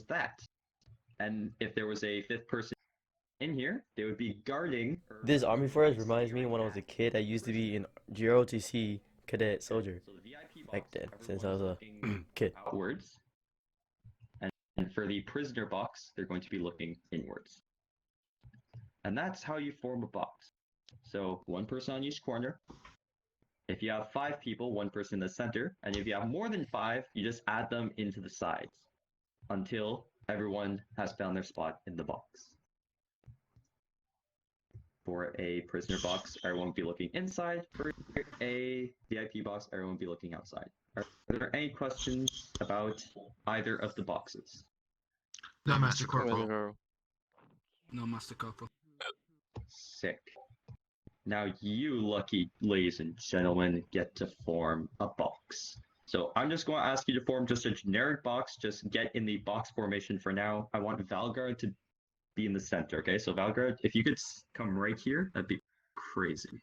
just that. And if there was a fifth person in here, they would be guarding. This Army Force reminds me when I was a kid. I used to be in GROTC cadet soldier So the VIP box, back then, since I everyone was is a looking kid. outwards. And for the prisoner box, they're going to be looking inwards. And that's how you form a box. So one person on each corner. If you have 5 people, one person in the center. And if you have more than 5, you just add them into the sides until everyone has found their spot in the box. For a prisoner box, everyone will be looking inside. For a VIP box, everyone will be looking outside. Are there any questions about either of the boxes? No, Master Corporal. Corporal. No, Master Corporal. Sick. Now you lucky ladies and gentlemen get to form a box. So I'm just going to ask you to form just a generic box. Just get in the box formation for now. I want Valguard to be in the center, okay? So Valguard, if you could come right here, that'd be crazy.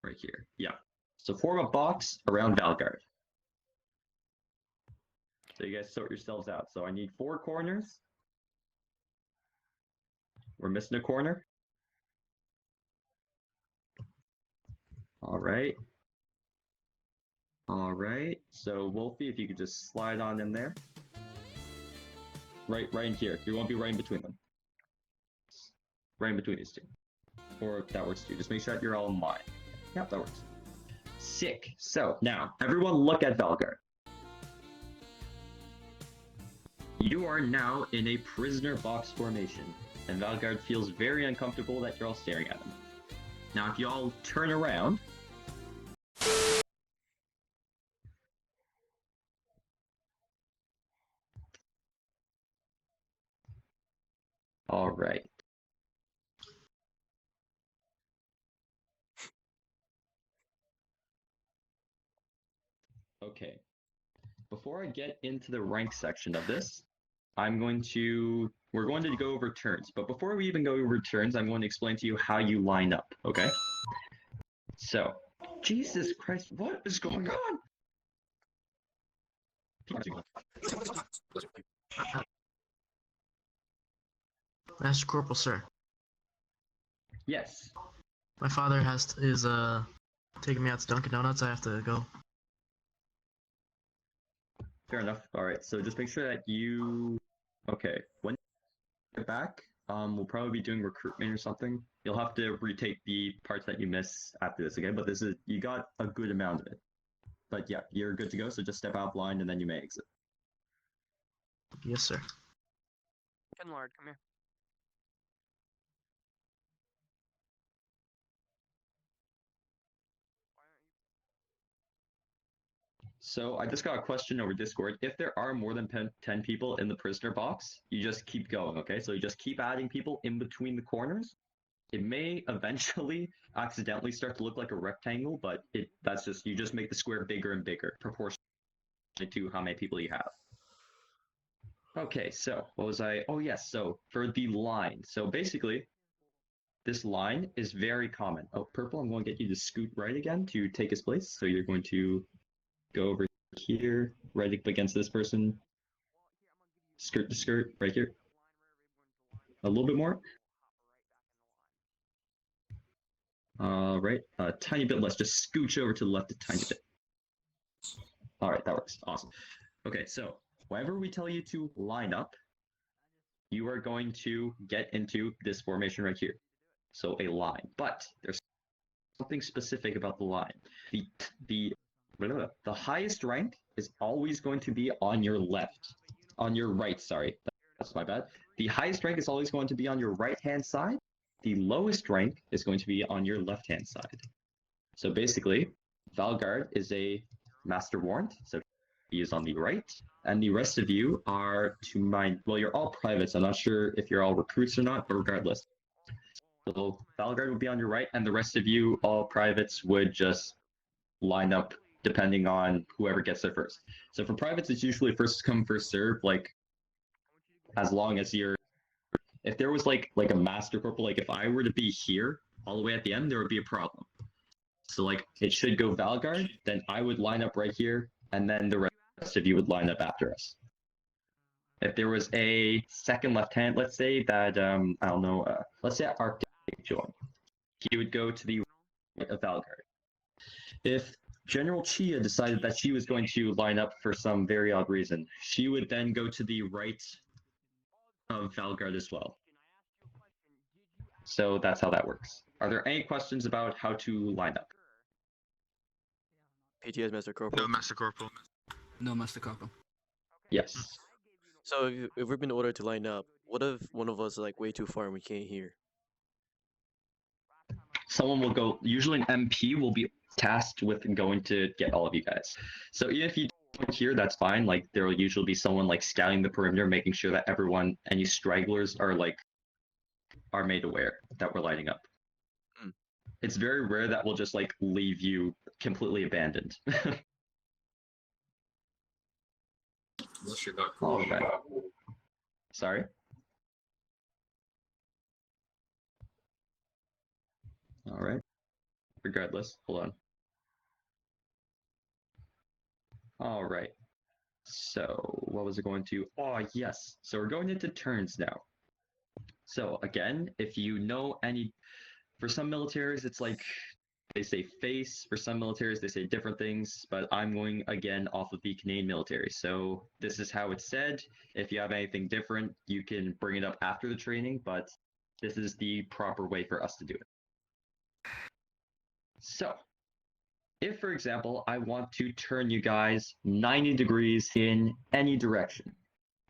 Right here, yeah. So form a box around Valguard. So you guys sort yourselves out. So I need 4 corners. We're missing a corner. All right. All right. So Wolfie, if you could just slide on in there. Right in here. You won't be right in between them. Right in between these two. Or that works too. Just make sure that you're all in line. Yep, that works. Sick. So now, everyone look at Valguard. You are now in a prisoner box formation, and Valguard feels very uncomfortable that you're all staring at him. Now, if you all turn around, all right. Okay. Before I get into the rank section of this, we're going to go over turns. But before we even go over turns, I'm going to explain to you how you line up, okay? So, Jesus Christ, what is going on? Master Corporal, sir. Yes. My father is taking me out to Dunkin' Donuts. I have to go. Fair enough. All right. So just make sure that you. Okay. When you get back, we'll probably be doing recruitment or something. You'll have to retake the parts that you miss after this, okay? But you got a good amount of it. But yeah, you're good to go. So just step out blind and then you may exit. Yes, sir. Lord, come here. So I just got a question over Discord. If there are more than 10 people in the prisoner box, you just keep going, okay? So you just keep adding people in between the corners. It may eventually accidentally start to look like a rectangle, but that's just, you just make the square bigger and bigger proportionally to how many people you have. Okay, so what was I? Oh yes, so for the line. So basically, this line is very common. Oh, Purple, I'm going to get you to scoot right again to take his place. So you're going to go over here, right up against this person. Skirt to skirt, right here. A little bit more. Right, a tiny bit less. Just scooch over to the left a tiny bit. All right, that works. Awesome. Okay, so whenever we tell you to line up, you are going to get into this formation right here. So a line. But there's something specific about the line. The highest rank is always going to be on your left. On your right, sorry. That's my bad. The highest rank is always going to be on your right-hand side. The lowest rank is going to be on your left-hand side. So basically, Valguard is a Master Warrant, so he is on the right, and the rest of you are to my, well, you're all privates. I'm not sure if you're all recruits or not, but regardless. So Valguard would be on your right, and the rest of you, all privates, would just line up depending on whoever gets there first. So for privates, it's usually first come, first serve, like, as long as you're, if there was like a Master Corporal, like if I were to be here all the way at the end, there would be a problem. So like it should go Valguard, then I would line up right here, and then the rest of you would line up after us. If there was a second lieutenant, let's say that I don't know, let's say Arctic joined, he would go to the right of Valgard. If General Chia decided that she was going to line up for some very odd reason, she would then go to the right of Valgard as well. So that's how that works. Are there any questions about how to line up? PTS Master Corporal. No, Master Corporal. No, Master Corporal. Yes. So if we've been ordered to line up, what if one of us is like way too far and we can't hear? Someone will go, usually an MP will be tasked with going to get all of you guys. So even if you don't hear, that's fine. Like there will usually be someone like scouting the perimeter, making sure that everyone, any stragglers are made aware that we're lighting up. Hmm. It's very rare that we'll just like leave you completely abandoned. All right. Sorry. All right. Regardless, hold on. All right. So what was it going to? Oh, yes. So we're going into turns now. So again, if you know any, for some militaries, it's like they say face. For some militaries, they say different things, but I'm going again off of the Canadian military. So this is how it's said. If you have anything different, you can bring it up after the training, but this is the proper way for us to do it. So if, for example, I want to turn you guys 90 degrees in any direction,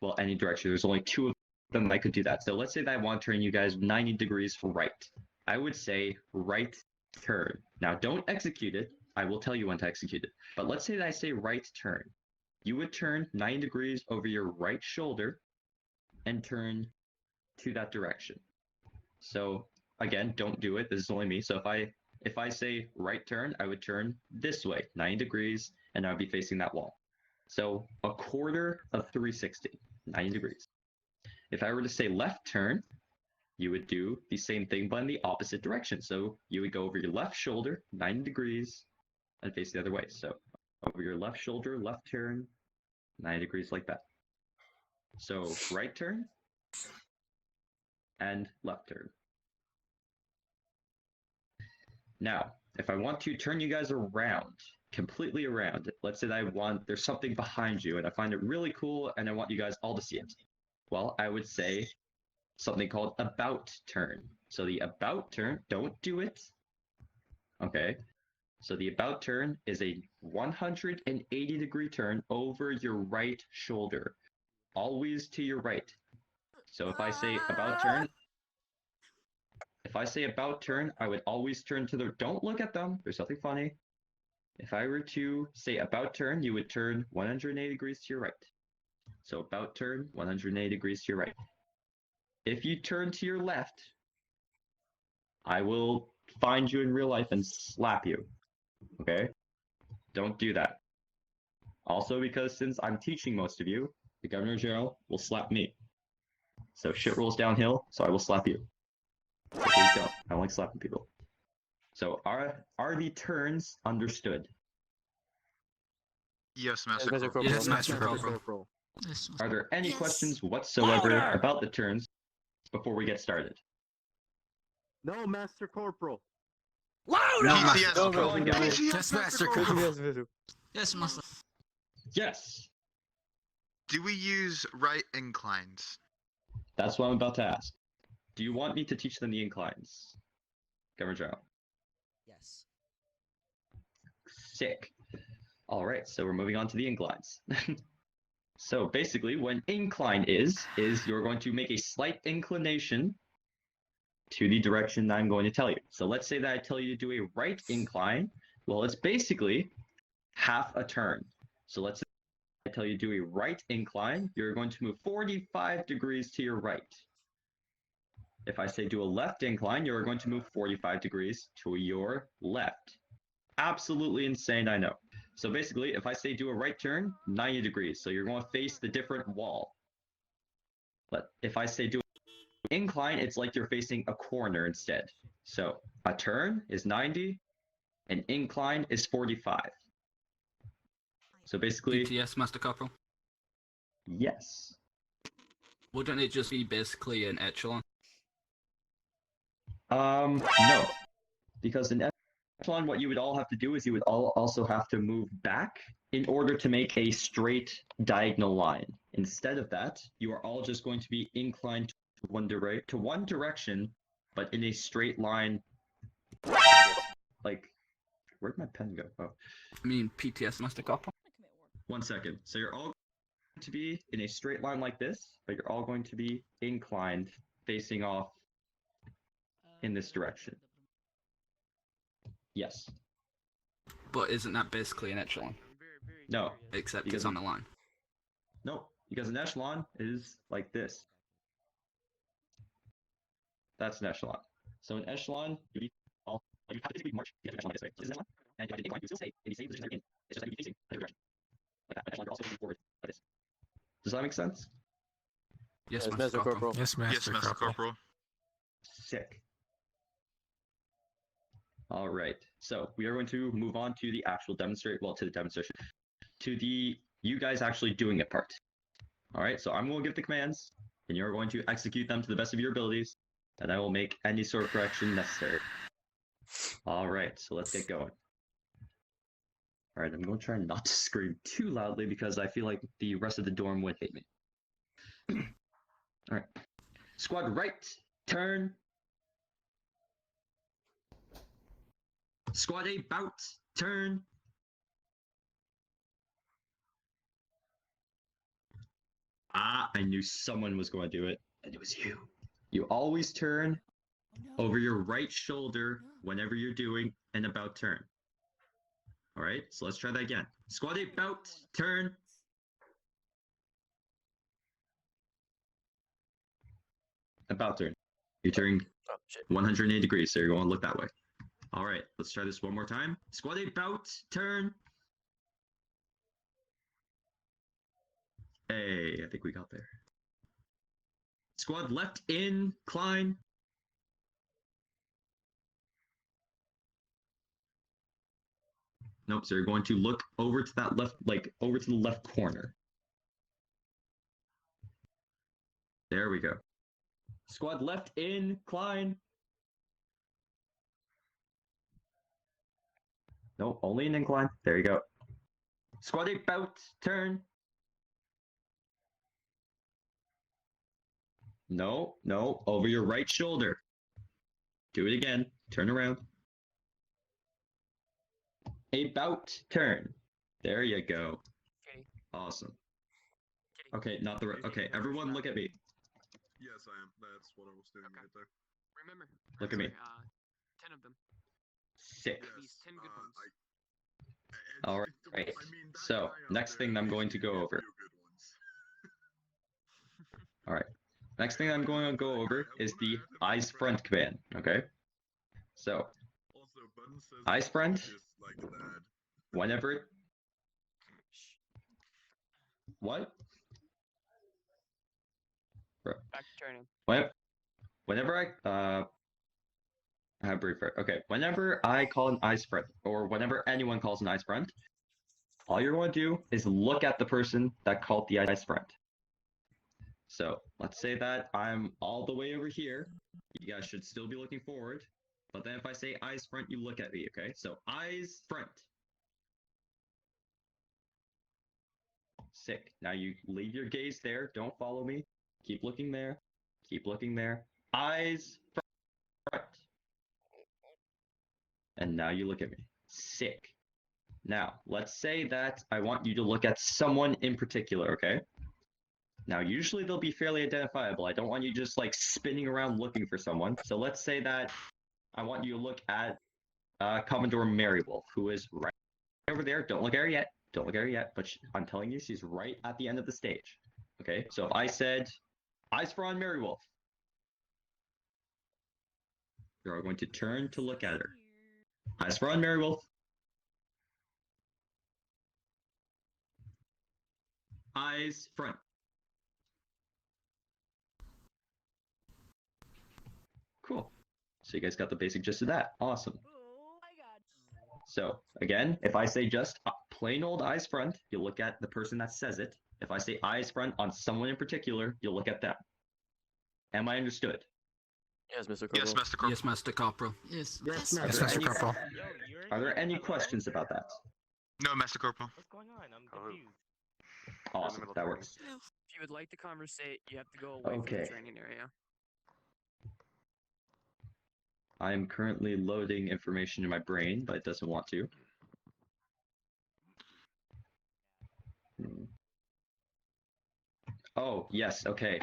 well, any direction, there's only two of them I could do that. So let's say that I want to turn you guys 90 degrees right. I would say right turn. Now, don't execute it. I will tell you when to execute it. But let's say that I say right turn. You would turn 90 degrees over your right shoulder and turn to that direction. So again, don't do it. This is only me. So if I say right turn, I would turn this way, 90 degrees, and I would be facing that wall. So a quarter of 360, 90 degrees. If I were to say left turn, you would do the same thing, but in the opposite direction. So you would go over your left shoulder, 90 degrees, and face the other way. So over your left shoulder, left turn, 90 degrees like that. So right turn and left turn. Now, if I want to turn you guys around, completely around, let's say that there's something behind you and I find it really cool and I want you guys all to see it. Well, I would say something called about turn. So the about turn, don't do it. Okay. So the about turn is a 180 degree turn over your right shoulder, always to your right. So if I say about turn, I would always turn to the, don't look at them, there's something funny. If I were to say about turn, you would turn 180 degrees to your right. So about turn, 180 degrees to your right. If you turn to your left, I will find you in real life and slap you. Okay? Don't do that. Also, because since I'm teaching most of you, the Governor General will slap me. So shit rolls downhill, so I will slap you. So please don't. I don't like slapping people. So are the turns understood? Yes, Master Master Corporal. Corporal. Yes, Master Corporal. Are there any questions whatsoever Louder! about the turns before we get started? No, Master Corporal. Louder! No, No, Master no, Corporal. no, no. Yes, Master Corporal. PTS Yes, Master. Yes. Do we use right inclines? That's what I'm about to ask. Do you want me to teach them the inclines? Governor General. Yes. Sick. All right, so we're moving on to the inclines. So basically, what an incline is you're going to make a slight inclination to the direction that I'm going to tell you. So let's say that I tell you to do a right incline. Well, it's basically half a turn. So let's say I tell you to do a right incline, you're going to move 45 degrees to your right. If I say do a left incline, you're going to move 45 degrees to your left. Absolutely insane, I know. So basically, if I say do a right turn, 90 degrees. So you're going to face the different wall. But if I say do an incline, it's like you're facing a corner instead. So a turn is 90, an incline is 45. So basically, PTS, Master Corporal. yes. Wouldn't it just be basically an echelon? No. Because in echelon, what you would all have to do is you would all also have to move back in order to make a straight diagonal line. Instead of that, you are all just going to be inclined to one direction, but in a straight line. Like, where'd my pen go? Oh, I mean, PTS Master Corporal. 1 second. So you're all going to be in a straight line like this, but you're all going to be inclined, facing off in this direction. Yes. But isn't that basically an echelon? No. Except Because it's on the line. No, because an echelon is like this. That's an echelon. So an echelon, you have to basically march the echelon this way. This is an echelon, and you have to incline. You still stay in the same position that you're in. It's just that you'll be facing a different direction. Like that. An echelon, you're also moving forward like this. Does that make sense? Yes, Yes, Master Corporal. Yes, Yes, Master Corporal. Sick. All right. So we are going to move on to the actual demonstration, to the you guys actually doing it part. All right. So I'm going to give the commands, and you're going to execute them to the best of your abilities, and I will make any sort of correction necessary. All right. So let's get going. All right. I'm going to try not to scream too loudly because I feel like the rest of the dorm would hate me. All right. Squad right, turn. Squad A, bout, turn. Ah, I knew someone was going to do it, and it was you. You always turn over your right shoulder whenever you're doing an about turn. All right, so let's try that again. Squad A, bout, turn. About turn. You're turning 180 degrees, so you're going to look that way. All right, let's try this one more time. Squad A, bout, turn. Hey, I think we got there. Squad left, incline. Nope, so you're going to look over to that left, like over to the left corner. There we go. Squad left, incline. Nope, only an incline. There you go. Squad 8, bout, turn. No, no, over your right shoulder. Do it again. Turn around. A bout, turn. There you go. Okay. Awesome. Okay, not the right. Okay, everyone look at me. Yes, I am. That's what I was doing Okay. right there. Remember. Look at me. 10 of them. Sick. At least 10 good ones. All right. So, next thing I'm going to go over. All right. Next thing I'm going to go over is the eyes front command, okay? So, eyes front, whenever it... What? Bro. Back to turning. Whenever I have brief. Okay, whenever I call an eyes front, or whenever anyone calls an eyes front, all you're going to do is look at the person that called the eyes front. So let's say that I'm all the way over here. You guys should still be looking forward. But then if I say eyes front, you look at me, okay? So eyes front. Sick. Now you leave your gaze there. Don't follow me. Keep looking there. Keep looking there. Eyes front. And now you look at me. Sick. Now, let's say that I want you to look at someone in particular, okay? Now, usually they'll be fairly identifiable. I don't want you just like spinning around looking for someone. So let's say that I want you to look at Commodore Marywolf, who is right over there. Don't look at her yet. Don't look at her yet. But I'm telling you, she's right at the end of the stage. Okay? So if I said, eyes for on Marywolf, you're going to turn to look at her. Eyes for on Marywolf. Eyes front. Cool. So you guys got the basic gist of that. Awesome. Oh my god. So again, if I say just plain old eyes front, you look at the person that says it. If I say eyes front on someone in particular, you'll look at them. Am I understood? Yes, Mr. Corporal. Yes, Master Corporal. Yes, Master Corporal. Yes. Yes, Are Master. there Master any- Corporal. Are there any questions about that? No, Master Corporal. What's going on? I'm Hello. confused. Awesome, middle that training. works. If you would like to conversate, you have to go away from Okay. the training area. I am currently loading information in my brain, but it doesn't want to. Oh, yes, okay.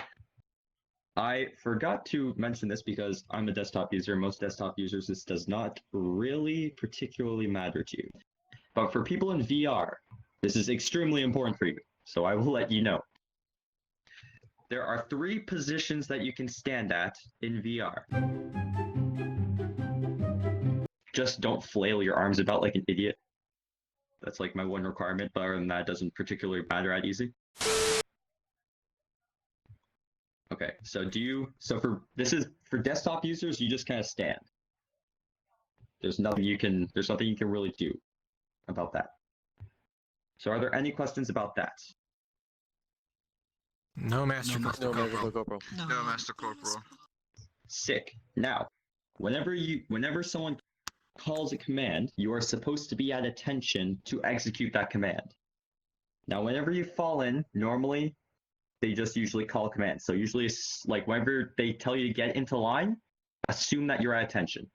I forgot to mention this because I'm a desktop user. Most desktop users, this does not really particularly matter to you. But for people in VR, this is extremely important for you, so I will let you know. There are 3 positions that you can stand at in VR. Just don't flail your arms about like an idiot. That's like my one requirement, but other than that, it doesn't particularly matter at easy. Okay, so this is for desktop users, you just kind of stand. There's nothing you can really do about that. So are there any questions about that? No, Master No, Corporal. No, Mr. Corporal. No, Master Corporal. Sick. Now, whenever someone calls a command, you are supposed to be at attention to execute that command. Now, whenever you fall in, normally they just usually call a command. So usually, like whenever they tell you to get into line, assume that you're at attention.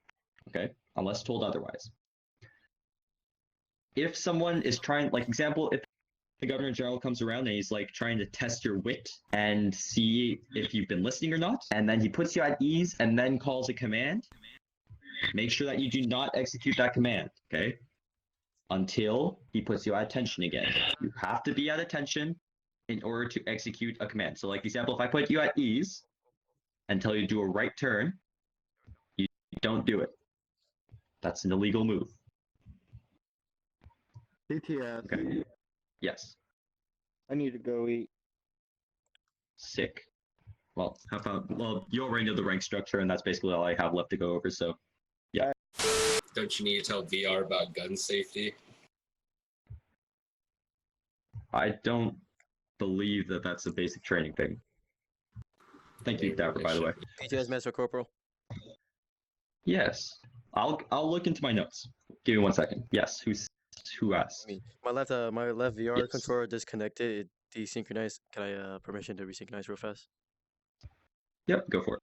Okay, unless told otherwise. If someone is trying, like example, if the Governor General comes around and he's like trying to test your wit and see if you've been listening or not, and then he puts you at ease and then calls a command, make sure that you do not execute that command, okay? Until he puts you at attention again. You have to be at attention in order to execute a command. So like example, if I put you at ease and tell you to do a right turn, you don't do it. That's an illegal move. PTS. Okay. Yes. I need to go eat. Sick. Well, you already know the rank structure, and that's basically all I have left to go over, so yeah. Don't you need to tell VR about gun safety? I don't believe that that's a basic training thing. Thank you, Maybe Dapper, it by the way. should be. PTS, Master Corporal. Yes. I'll look into my notes. Give me 1 second. Yes, who asked? Me. My left VR Yes. controller disconnected. It desynchronized. Can I permission to resynchronize real fast? Yep, go for it.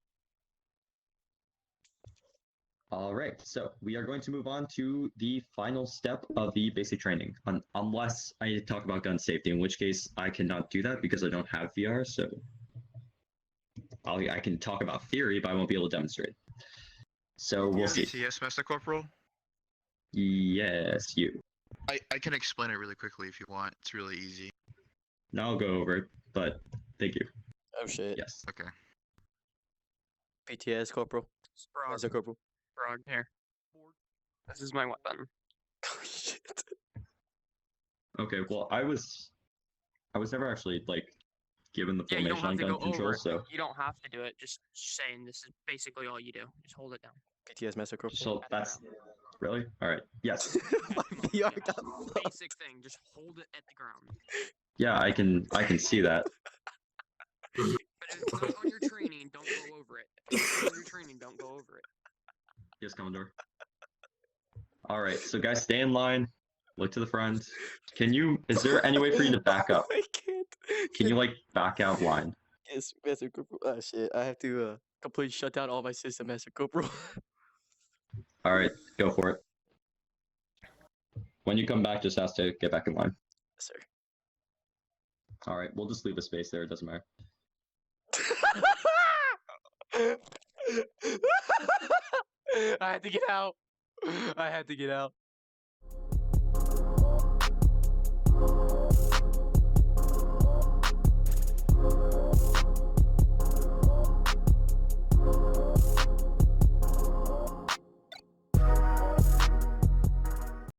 All right, so we are going to move on to the final step of the basic training, unless I need to talk about gun safety, in which case I cannot do that because I don't have VR, so I can talk about theory, but I won't be able to demonstrate. So we'll see. Yes, Master Corporal. Yes, you. I can explain it really quickly if you want. It's really easy. Now I'll go over it, but thank you. Oh shit. Yes. Okay. PTS, Corporal. Frog, Master Corporal. frog, here. This is my weapon. Oh shit. Okay, well, I was never actually, like, given the Yeah, you don't formation have on to gun go over control, it. so... You don't have to do it. Just saying this is basically all you do. Just hold it down. PTS, Master Corporal. So that's... Really? Alright, yes. My VR got Basic thing. Just hold it at the ground. Yeah, I can see that. But if it's not on your training, don't go over it. If it's not on your training, don't go over it. Yes, Commodore. Alright, so guys, stay in line. Look to the front. Is there any way for you to back up? I can't. Can you, like, back out line? Yes, Master Corporal. Ah shit. I have to completely shut down all my system, Master Corporal. Alright, go for it. When you come back, just ask to get back in line. Yes, sir. Alright, we'll just leave a space there, it doesn't matter. I had to get out. I had to get out.